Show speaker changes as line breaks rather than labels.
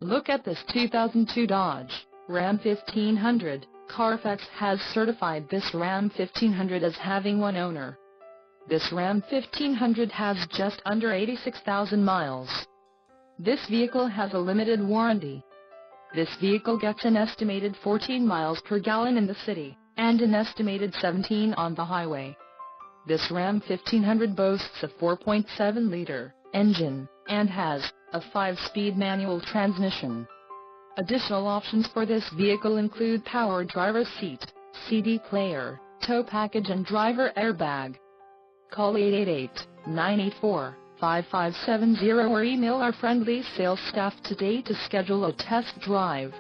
Look at this 2002 Dodge Ram 1500. Carfax has certified this Ram 1500 as having one owner. This Ram 1500 has just under 86,000 miles. This vehicle has a limited warranty. This vehicle gets an estimated 14 miles per gallon in the city, and an estimated 17 on the highway. This Ram 1500 boasts a 4.7-liter engine, and has a 5-speed manual transmission. Additional options for this vehicle include power driver's seat, CD player, tow package and driver airbag. Call 888-984-5570 or email our friendly sales staff today to schedule a test drive.